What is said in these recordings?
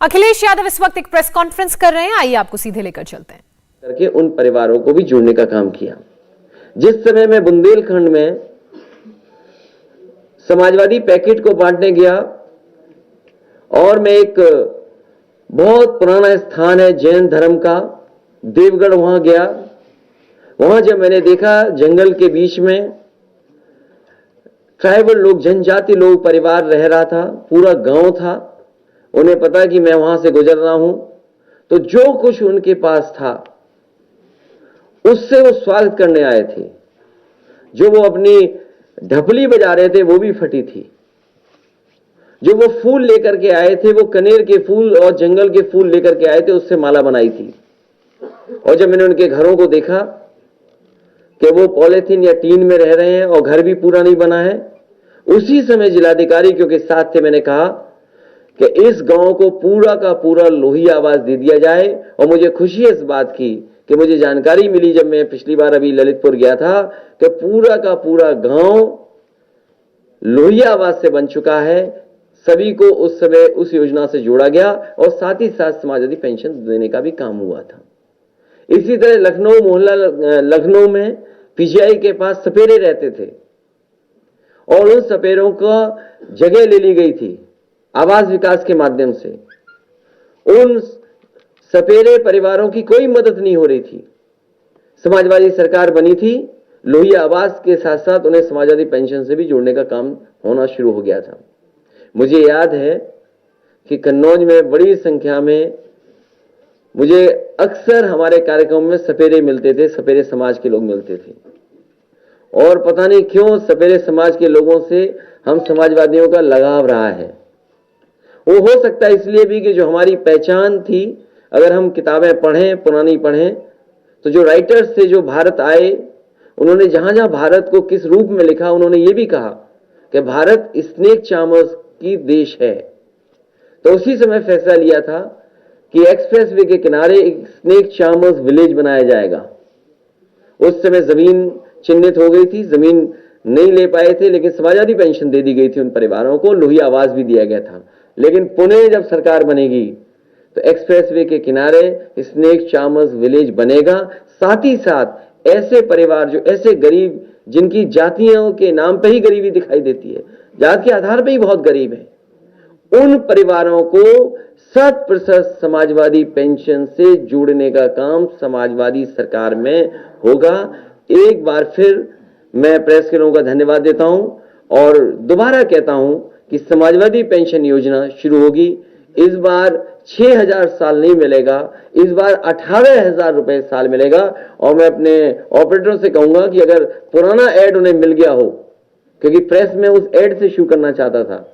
अखिलेश यादव इस वक्त एक प्रेस कॉन्फ्रेंस कर रहे हैं, आइए आपको सीधे लेकर चलते हैं। करके उन परिवारों को भी जोड़ने का काम किया। जिस समय मैं बुंदेलखंड में समाजवादी पैकेट को बांटने गया और मैं एक बहुत पुराना स्थान है जैन धर्म का देवगढ़, वहां गया। वहां जब मैंने देखा जंगल के बीच में ट्राइबल लोग, जनजाति लोग, परिवार रह रहा था, पूरा गांव था। उन्हें पता कि मैं वहां से गुजर रहा हूं, तो जो कुछ उनके पास था उससे वो स्वागत करने आए थे। जो वो अपनी ढपली बजा रहे थे वो भी फटी थी। जो वो फूल लेकर के आए थे, वो कनेर के फूल और जंगल के फूल लेकर के आए थे, उससे माला बनाई थी। और जब मैंने उनके घरों को देखा कि वो पॉलीथीन या टीन में रह रहे हैं और घर भी पूरा नहीं बना है, उसी समय जिलाधिकारी के साथ थे, मैंने कहा कि इस गांव को पूरा का पूरा लोही आवास दे दिया जाए। और मुझे खुशी है इस बात की कि मुझे जानकारी मिली जब मैं पिछली बार अभी ललितपुर गया था कि पूरा का पूरा गांव लोही आवास से बन चुका है। सभी को उस समय उस योजना से जोड़ा गया और साथ ही साथ समाजवादी पेंशन देने का भी काम हुआ था। इसी तरह लखनऊ मोहल्ला लखनऊ में पीजीआई के पास सपेरे रहते थे और उन सपेरों का जगह ले ली गई थी आवास विकास के माध्यम से। उन सपेरे परिवारों की कोई मदद नहीं हो रही थी। समाजवादी सरकार बनी थी, लोही आवास के साथ साथ उन्हें समाजवादी पेंशन से भी जोड़ने का काम होना शुरू हो गया था। मुझे याद है कि कन्नौज में बड़ी संख्या में मुझे अक्सर हमारे कार्यक्रम में सपेरे मिलते थे, सपेरे समाज के लोग मिलते थे। और पता नहीं क्यों सपेरे समाज के लोगों से हम समाजवादियों का लगाव रहा है। वो हो सकता है इसलिए भी कि जो हमारी पहचान थी, अगर हम किताबें पढ़ें, पुरानी पढ़ें, तो जो राइटर्स थे जो भारत आए, उन्होंने जहां जहां भारत को किस रूप में लिखा, उन्होंने ये भी कहा कि भारत स्नेक चार्मर्स की देश है। तो उसी समय फैसला लिया था कि एक्सप्रेसवे के किनारे एक स्नेक चार्मर्स विलेज बनाया जाएगा। उस समय जमीन चिन्हित हो गई थी, जमीन नहीं ले पाए थे, लेकिन समाजवादी पेंशन दे दी गई थी उन परिवारों को, लोही आवास भी दिया गया था। लेकिन पुणे जब सरकार बनेगी तो एक्सप्रेसवे के किनारे स्नेक चार्मर्स विलेज बनेगा। साथ ही साथ ऐसे परिवार जो ऐसे गरीब, जिनकी जातियों के नाम पे ही गरीबी दिखाई देती है, जात के आधार पे ही बहुत गरीब है, उन परिवारों को 100% समाजवादी पेंशन से जोड़ने का काम समाजवादी सरकार में होगा। एक बार फिर मैं प्रेस के लोगों का धन्यवाद देता हूं और दोबारा कहता हूं कि समाजवादी पेंशन योजना शुरू होगी। इस बार 6,000 साल नहीं मिलेगा, इस बार 18,000 रुपए साल मिलेगा। और मैं अपने ऑपरेटरों से कहूंगा कि अगर पुराना एड उन्हें मिल गया हो, क्योंकि प्रेस में उस एड से शुरू करना चाहता था,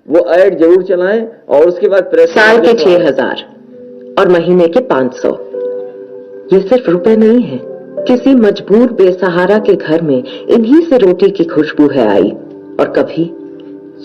वो एड जरूर चलाएं और उसके बाद प्रेस साल के 6,000 और महीने के 500। ये सिर्फ रुपए नहीं है, किसी मजबूर बेसहारा के घर में इन्हीं से रोटी की खुशबू है आई, और कभी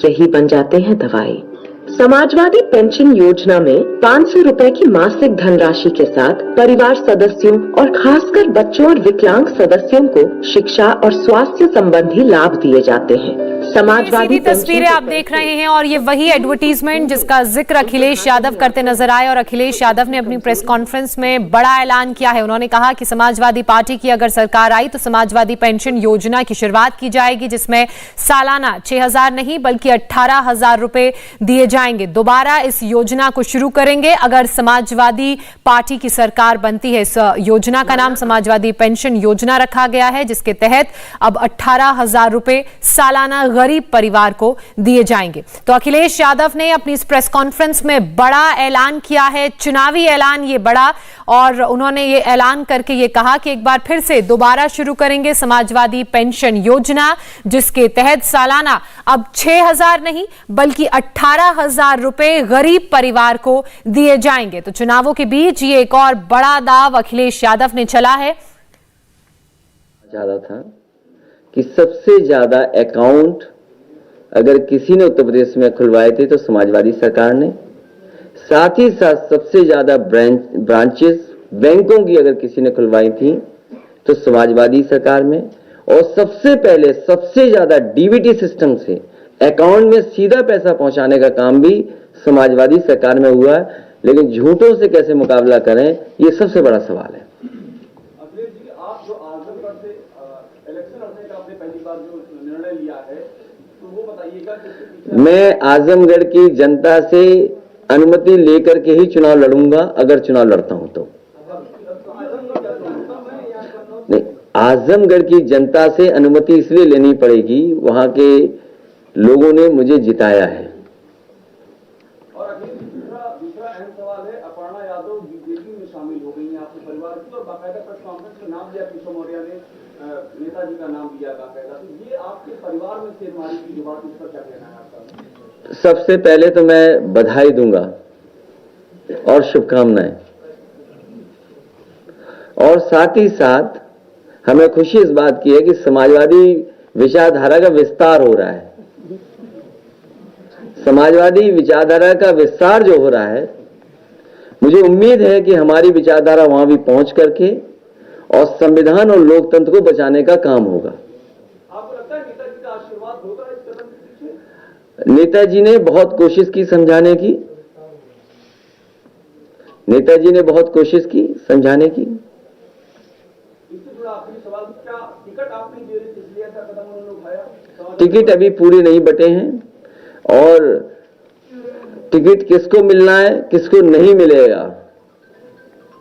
यही बन जाते हैं दवाई। समाजवादी पेंशन योजना में 500 रुपए की मासिक धनराशि के साथ परिवार सदस्यों और खासकर बच्चों और विकलांग सदस्यों को शिक्षा और स्वास्थ्य संबंधी लाभ दिए जाते हैं। समाजवादी तस्वीरें आप देख रहे हैं और ये वही एडवर्टीजमेंट जिसका जिक्र अखिलेश यादव करते नजर आए। और अखिलेश यादव ने अपनी प्रेस कॉन्फ्रेंस में बड़ा ऐलान किया है। उन्होंने कहा कि समाजवादी पार्टी की अगर सरकार आई तो समाजवादी पेंशन योजना की शुरुआत की जाएगी, जिसमें सालाना 6,000 नहीं बल्कि 18,000 रुपए दिए जाएंगे। दोबारा इस योजना को शुरू करेंगे अगर समाजवादी पार्टी की सरकार बनती है। इस योजना का नाम समाजवादी पेंशन योजना रखा गया है, जिसके तहत अब 18,000 रुपए सालाना गरीब परिवार को दिए जाएंगे। तो अखिलेश यादव ने अपनी इस प्रेस कॉन्फ्रेंस में बड़ा ऐलान किया है, चुनावी ऐलान ये बड़ा, और उन्होंने ये ऐलान करके ये कहा कि एक बार फिर से दोबारा शुरू करेंगे समाजवादी पेंशन योजना, जिसके तहत सालाना अब 6,000 नहीं बल्कि 18,000 रुपए गरीब परिवार को दिए जाएंगे। तो चुनावों के बीच ये एक और बड़ा दाव अखिलेश यादव ने चला है। ज्यादा था कि सबसे ज्यादा अकाउंट अगर किसी ने उत्तर प्रदेश में खुलवाए थे तो समाजवादी सरकार ने। साथ ही साथ सबसे ज्यादा ब्रांचेस बैंकों की अगर किसी ने खुलवाई थी तो समाजवादी सरकार में। और सबसे पहले सबसे ज्यादा डीबीटी सिस्टम से अकाउंट में सीधा पैसा पहुंचाने का काम भी समाजवादी सरकार में हुआ है, लेकिन झूठों से कैसे मुकाबला करें, ये सबसे बड़ा सवाल है। अखिलेश जी, आप जो आजमगढ़ से इलेक्शन लड़ने का आपने पहली बार जो निर्णय लिया है, तो वो बताइएगा कि मैं आजमगढ़ की जनता से अनुमति लेकर के ही चुनाव लड़ूंगा, अगर चुनाव लड़ता हूं तो। नहीं, आजमगढ़ की जनता से अनुमति इसलिए लेनी पड़ेगी, वहां के लोगों ने मुझे जिताया है। और अखिलेश जी, दूसरा अहम सवाल है, अपर्णा यादव बीजेपी में शामिल हो गई हैं आपके परिवार की, और बाकायदा प्रेस कॉन्फ्रेंस में नाम लिया केशव मौर्य ने, नेताजी का नाम लिया बाकायदा, तो ये आपके परिवार में शेरमारी की जो बात, उस पर क्या कहना है आपका? सबसे पहले तो मैं बधाई दूंगा और शुभकामनाएं, और साथ ही साथ हमें खुशी इस बात की है कि समाजवादी विचारधारा का विस्तार हो रहा है। समाजवादी विचारधारा का विस्तार जो हो रहा है, मुझे उम्मीद है कि हमारी विचारधारा वहां भी पहुंच करके और संविधान और लोकतंत्र को बचाने का काम होगा। आपको लगता है नेताजी का आशीर्वाद होगा इस कदम के पीछे? नेताजी ने बहुत कोशिश की समझाने की, नेताजी ने बहुत कोशिश की समझाने की। इससे जुड़ा आखिरी सवाल, क्या टिकट आपने इसलिए ऐसा कदम उन्होंने उठाया? टिकट अभी पूरे नहीं बटे हैं, और टिकट किसको मिलना है किसको नहीं मिलेगा,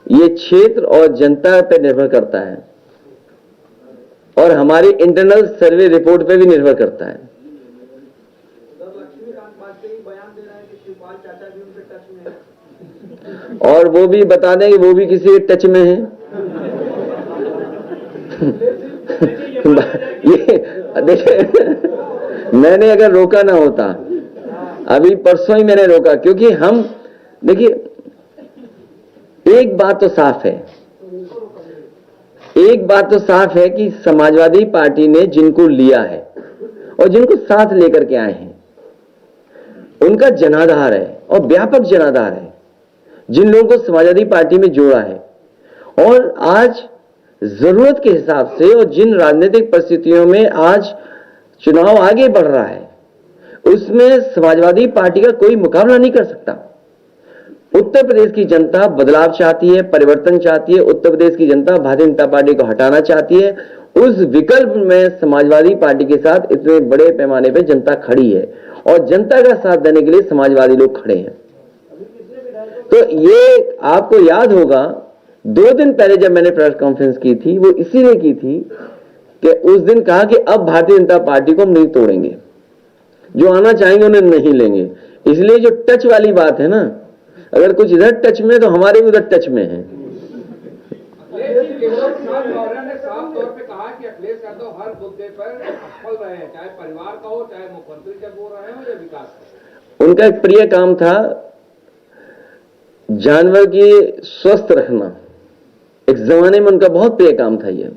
ये क्षेत्र और जनता पर निर्भर करता है, और हमारी इंटरनल सर्वे रिपोर्ट पे भी निर्भर करता है। लक्ष्मीकांत वाजपेयी बयान दे रहे हैं कि शिवपाल चाचा भी उनके टच में है, और वो भी बता दें कि वो भी किसी के टच में है। ये देखिए, मैंने अगर रोका ना होता, अभी परसों ही मैंने रोका, क्योंकि हम देखिए, एक बात तो साफ है, एक बात तो साफ है कि समाजवादी पार्टी ने जिनको लिया है और जिनको साथ लेकर के आए हैं, उनका जनाधार है और व्यापक जनाधार है, जिन लोगों को समाजवादी पार्टी में जोड़ा है। और आज जरूरत के हिसाब से और जिन राजनीतिक परिस्थितियों में आज चुनाव आगे बढ़ रहा है, उसमें समाजवादी पार्टी का कोई मुकाबला नहीं कर सकता। उत्तर प्रदेश की जनता बदलाव चाहती है, परिवर्तन चाहती है। उत्तर प्रदेश की जनता भारतीय जनता पार्टी को हटाना चाहती है। उस विकल्प में समाजवादी पार्टी के साथ इतने बड़े पैमाने पर जनता खड़ी है, और जनता का साथ देने के लिए समाजवादी लोग खड़े हैं। तो ये आपको याद होगा, 2 दिन पहले जब मैंने प्रेस कॉन्फ्रेंस की थी, वो इसीलिए की थी कि उस दिन कहा कि अब भारतीय जनता पार्टी को हम नहीं तोड़ेंगे, जो आना चाहेंगे उन्हें नहीं लेंगे। इसलिए जो टच वाली बात है ना, अगर कुछ इधर टच में है तो हमारे भी उधर टच में है। मौर्य ने साफ तौर पे कहा कि अखिलेश यादव हर मुद्दे पर असफल रहे हैं, चाहे परिवार का हो, चाहे मुख्यमंत्री जब हो रहे हो, या विकास का। उनका एक प्रिय काम था जानवर की स्वस्थ रखना। एक जमाने में उनका बहुत प्रिय काम था ये।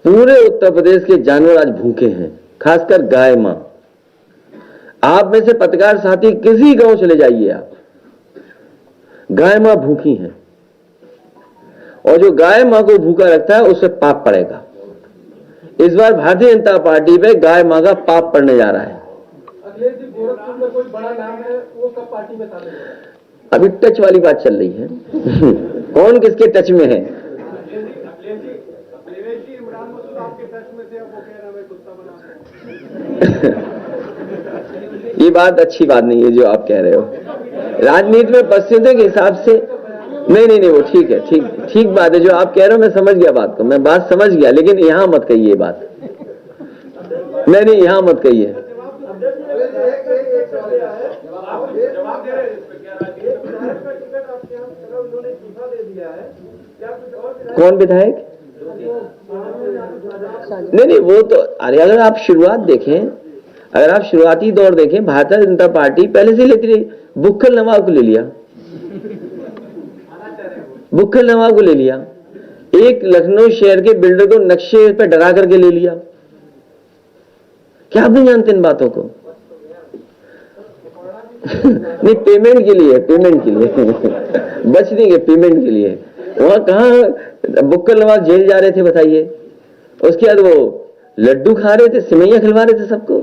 पूरे उत्तर प्रदेश के जानवर आज भूखे हैं, खासकर गाय मां। आप में से पत्रकार साथी किसी गांव चले जाइए, आप गाय मां भूखी हैं, और जो गाय मां को भूखा रखता है उसे पाप पड़ेगा। इस बार भारतीय जनता पार्टी पे गाय मां का पाप पड़ने जा रहा है। अखिलेश जी, गोरखपुर में कोई बड़ा नाम है, वो कब पार्टी में शामिल होगा? अभी टच वाली बात चल रही है। कौन किसके टच में है? इमरान मसूद आपके टच में थे, अब वो कह रहे हैं कुत्ता बना। ये बात अच्छी बात नहीं है जो आप कह रहे हो। राजनीति में परिस्थितियों के हिसाब से नहीं, वो ठीक है, ठीक बात है जो आप कह रहे हो। मैं समझ गया बात को, मैं बात समझ गया, लेकिन यहां मत कहिए ये बात। नहीं, यहां मत कहिए। कौन विधायक? नहीं, वो तो अरे अगर आप शुरुआत देखें, अगर आप शुरुआती दौर देखें, भारतीय जनता पार्टी पहले से लेती रही। बुक्कल नवाब को ले लिया, बुक्कल नवाब को ले लिया, एक लखनऊ शहर के बिल्डर को नक्शे पे डरा करके ले लिया। क्या आप नहीं जानते इन बातों को? नहीं, पेमेंट के लिए बचने के पेमेंट के लिए। वहां कहा बुक्कल नवाब जेल जा रहे थे बताइए, उसके बाद वो लड्डू खा रहे थे, सिमैया खिलवा रहे थे सबको।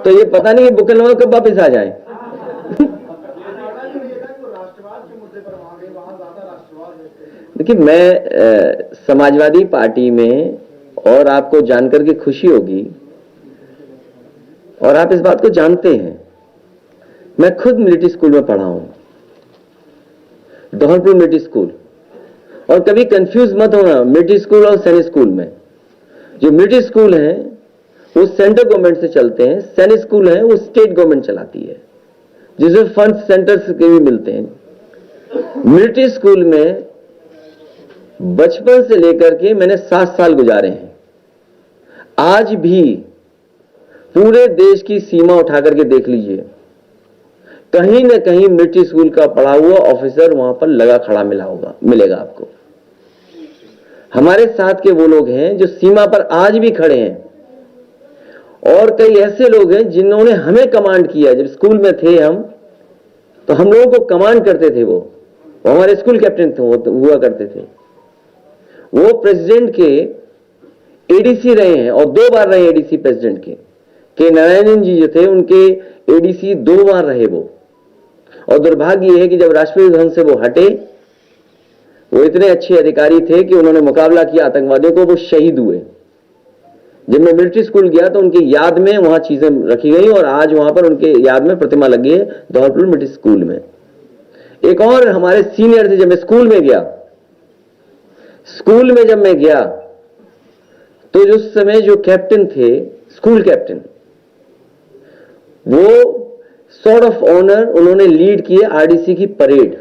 तो ये पता नहीं बुकलवा कब वापिस आ जाए। देखिए, मैं समाजवादी पार्टी में, और आपको जानकर के खुशी होगी और आप इस बात को जानते हैं, मैं खुद मिलिट्री स्कूल में पढ़ा हूं, धौलपुर मिलिट्री स्कूल। और कभी कंफ्यूज मत होना मिलिट्री स्कूल और सैनिक स्कूल में। जो मिलिट्री स्कूल है वो सेंट्रल गवर्नमेंट से चलते हैं, सैनिक स्कूल है वो स्टेट गवर्नमेंट चलाती है, जिसमें फंड सेंटर के भी मिलते हैं। मिलिट्री स्कूल में बचपन से लेकर के मैंने 7 साल गुजारे हैं। आज भी पूरे देश की सीमा उठा करके देख लीजिए, कहीं ना कहीं मिलिट्री स्कूल का पढ़ा हुआ ऑफिसर वहां पर लगा खड़ा मिलेगा आपको। हमारे साथ के वो लोग हैं जो सीमा पर आज भी खड़े हैं, और कई ऐसे लोग हैं जिन्होंने हमें कमांड किया। जब स्कूल में थे हम, तो हम लोगों को कमांड करते थे, वो हमारे स्कूल कैप्टन हुआ करते थे। वो प्रेसिडेंट के एडीसी रहे हैं, और 2 बार रहे एडीसी प्रेसिडेंट के नारायणन जी जो थे उनके एडीसी 2 बार रहे वो। और दुर्भाग्य यह है कि जब राष्ट्रपति भवन से वो हटे, वो इतने अच्छे अधिकारी थे कि उन्होंने मुकाबला किया आतंकवादियों को, वो शहीद हुए। जब मैं मिलिट्री स्कूल गया तो उनकी याद में वहां चीजें रखी गई, और आज वहां पर उनके याद में प्रतिमा लगी है धौलपुर मिलिट्री स्कूल में। एक और हमारे सीनियर थे, जब मैं स्कूल में गया तो उस समय जो कैप्टन थे, स्कूल कैप्टन, वो सॉर्ड ऑफ ऑनर उन्होंने लीड किए आरडीसी की परेड।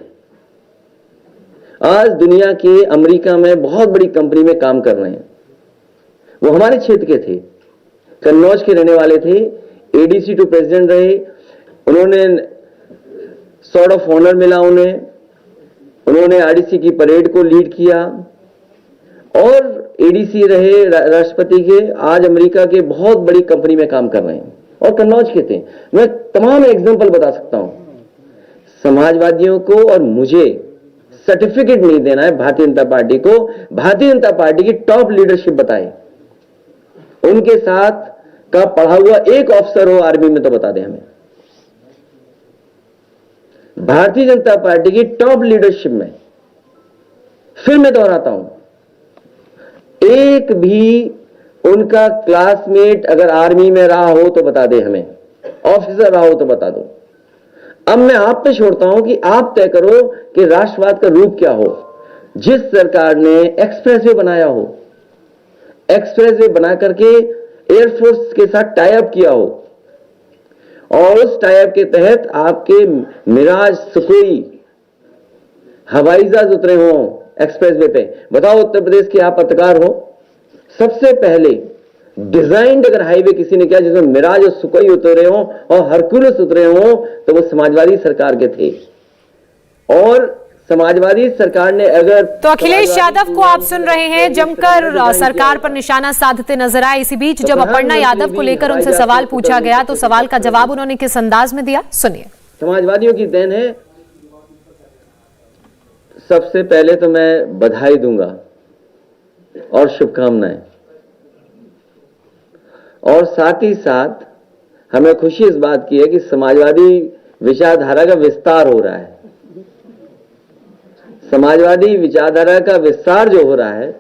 आज दुनिया के अमेरिका में बहुत बड़ी कंपनी में काम कर रहे हैं। वो हमारे क्षेत्र के थे, कन्नौज के रहने वाले थे, एडीसी टू प्रेसिडेंट रहे। उन्होंने सॉर्ड ऑफ ऑनर मिला उन्होंने आरडीसी की परेड को लीड किया, और एडीसी रहे राष्ट्रपति के। आज अमेरिका के बहुत बड़ी कंपनी में काम कर रहे हैं, और कन्नौज के थे। मैं तमाम एग्जांपल बता सकता हूं। समाजवादियों को और मुझे सर्टिफिकेट नहीं देना है भारतीय जनता पार्टी को। भारतीय जनता पार्टी की टॉप लीडरशिप बताए, उनके साथ का पढ़ा हुआ एक ऑफिसर हो आर्मी में तो बता दें हमें। भारतीय जनता पार्टी की टॉप लीडरशिप में, फिर मैं दोहराता हूं, एक भी उनका क्लासमेट अगर आर्मी में रहा हो तो बता दे हमें, ऑफिसर रहा हो तो बता दो। अब मैं आप पे छोड़ता हूं कि आप तय करो कि राष्ट्रवाद का रूप क्या हो। जिस सरकार ने एक्सप्रेसवे बनाया हो, एक्सप्रेसवे बना करके एयरफोर्स के साथ टाई अप किया हो, और उस टाई अप के तहत आपके मिराज, सुखोई हवाई जहाज उतरे हो एक्सप्रेसवे पे। बताओ, उत्तर प्रदेश के आप पत्रकार हो, सबसे पहले डिजाइंड अगर हाईवे किसी ने किया जिसमें मिराज और सुखोई उतरे हो और हरकुलस उतरे हो, तो वो समाजवादी सरकार के थे। और समाजवादी सरकार ने अगर, तो अखिलेश यादव को आप सुन रहे हैं जमकर सरकार पर निशाना साधते नजर आए। इसी बीच जब अपर्णा यादव को लेकर उनसे सवाल पूछा गया तो सवाल का जवाब उन्होंने किस अंदाज में दिया, सुनिए। समाजवादियों की देन है। सबसे पहले तो मैं बधाई दूंगा और शुभकामनाएं, और साथ ही साथ हमें खुशी इस बात की है कि समाजवादी विचारधारा का विस्तार हो रहा है। समाजवादी विचारधारा का विस्तार जो हो रहा है,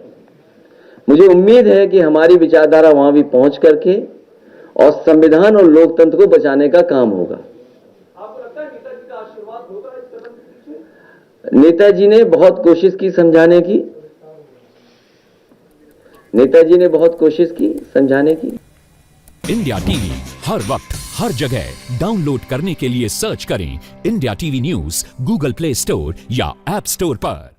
मुझे उम्मीद है कि हमारी विचारधारा वहां भी पहुंच करके और संविधान और लोकतंत्र को बचाने का काम होगा। आपको लगता है नेताजी का आशीर्वाद होगा इस कदम के पीछे? नेताजी ने बहुत कोशिश की समझाने की, नेताजी ने बहुत कोशिश की समझाने की। इंडिया टीवी हर वक्त हर जगह डाउनलोड करने के लिए सर्च करें India TV news Google play store या ऐप स्टोर पर।